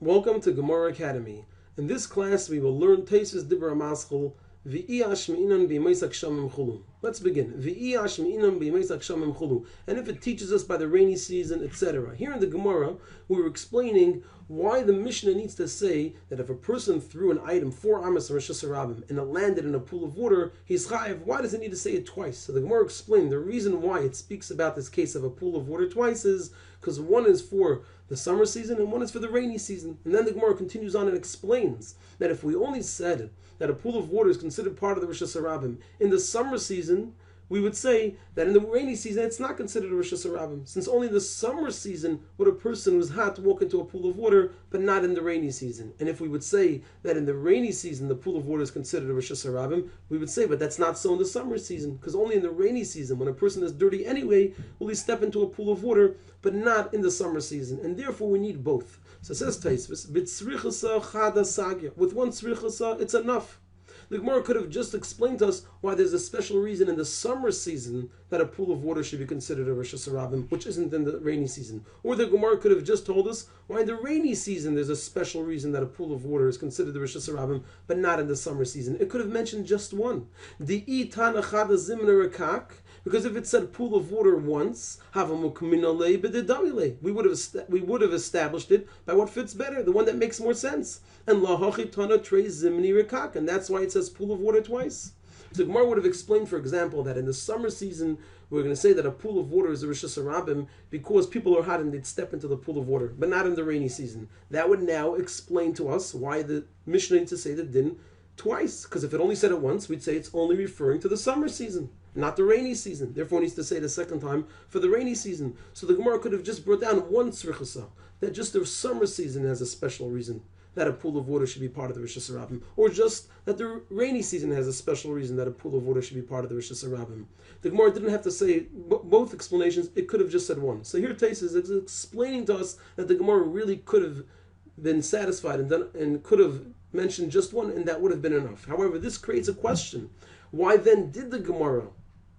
Welcome to Gemara Academy. In this class, we will learn Tosfos Dibra Maschil V'iyash Me'inan B'Yemeisak Shamim Chulu. Let's begin. V'iyash Me'inan B'Yemeisak Shamim Chulu. And if it teaches us by the rainy season, etc. Here in the Gemara, we were explaining why the Mishnah needs to say that if a person threw an item 4 amas or Rosh Hashanah and it landed in a pool of water, he's chayiv. Why does it need to say it twice? So the Gemara explained the reason why it speaks about this case of a pool of water twice is because one is for the summer season and one is for the rainy season. And then the Gemara continues on and explains that if we only said that a pool of water is considered part of the Rosh Hashanah in the summer season, we would say that in the rainy season it's not considered a Rosh Hashanah, since only in the summer season would a person who's hot walk into a pool of water, but not in the rainy season. And if we would say that in the rainy season the pool of water is considered a Rosh Hashanah, we would say, but that's not so in the summer season, because only in the rainy season, when a person is dirty anyway, will he step into a pool of water, but not in the summer season. And therefore we need both. So it says Tosfos, b'tzrichasa chada Sugya. With one tzrichasa, it's enough. The Gemara could have just explained to us why there's a special reason in the summer season that a pool of water should be considered a Rosh Hashanah, which isn't in the rainy season. Or the Gemara could have just told us why in the rainy season there's a special reason that a pool of water is considered the Rosh Hashanah, but not in the summer season. It could have mentioned just one. Because if it said pool of water once, we would have established it by what fits better, the one that makes more sense. And that's why it says pool of water twice. So Gemara would have explained, for example, that in the summer season we're going to say that a pool of water is a Rosh Hashanah because people are hot and they'd step into the pool of water, but not in the rainy season. That would now explain to us why the Mishnah needs to say the din twice, because if it only said it once, we'd say it's only referring to the summer season, not the rainy season. Therefore, it needs to say it a second time for the rainy season. So the Gemara could have just brought down one tzrichasa, that just the summer season has a special reason that a pool of water should be part of the Rosh Hashanah, or just that the rainy season has a special reason that a pool of water should be part of the Rosh Hashanah. The Gemara didn't have to say both explanations, it could have just said one. So here Tosfos is explaining to us that the Gemara really could have been satisfied and could have mentioned just one, and that would have been enough. However, this creates a question. Why then did the Gemara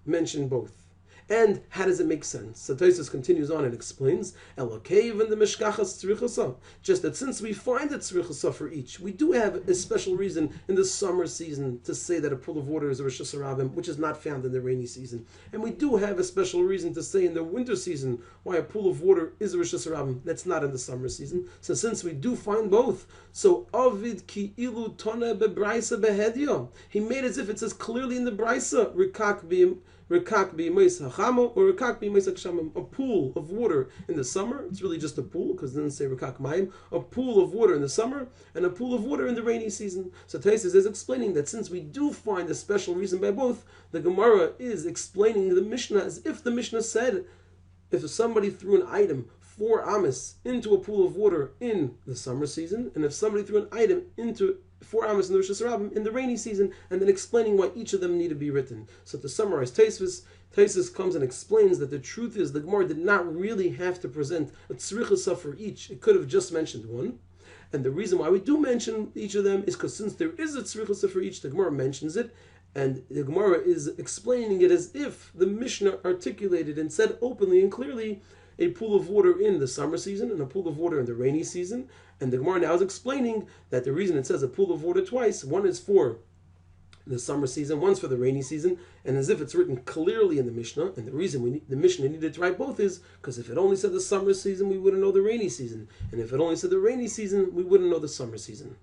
mention both? And how does it make sense? So Tosfos continues on and explains, Elokev and the Mishkachas tzrichasa. Just that since we find the tzrichasa for each, we do have a special reason in the summer season to say that a pool of water is a Rosh Hashanah, which is not found in the rainy season. And we do have a special reason to say in the winter season why a pool of water is a Rosh Hashanah that's not in the summer season. So since we do find both, so Avid ki ilu tona bebraisa behedya. He made as if it says clearly in the Braisa, Rikak or a pool of water in the summer. It's really just a pool because it doesn't say Rikak Mayim. A pool of water in the summer and a pool of water in the rainy season. So Tosfos is explaining that since we do find a special reason by both, the Gemara is explaining the Mishnah as if the Mishnah said if somebody threw an item 4 amas into a pool of water in the summer season, and if somebody threw an item into 4 amas in the Rosh Hashanah in the rainy season, and then explaining why each of them need to be written. So to summarize Tosfos comes and explains that the truth is the Gemara did not really have to present a tzrichasa for each. It could have just mentioned one. And the reason why we do mention each of them is because since there is a tzrichasa for each, the Gemara mentions it, and the Gemara is explaining it as if the Mishnah articulated and said openly and clearly a pool of water in the summer season and a pool of water in the rainy season. And the Gemara now is explaining that the reason it says a pool of water twice, one is for the summer season, one's for the rainy season, and as if it's written clearly in the Mishnah. And the reason the Mishnah needed to write both is because if it only said the summer season, we wouldn't know the rainy season. And if it only said the rainy season, we wouldn't know the summer season.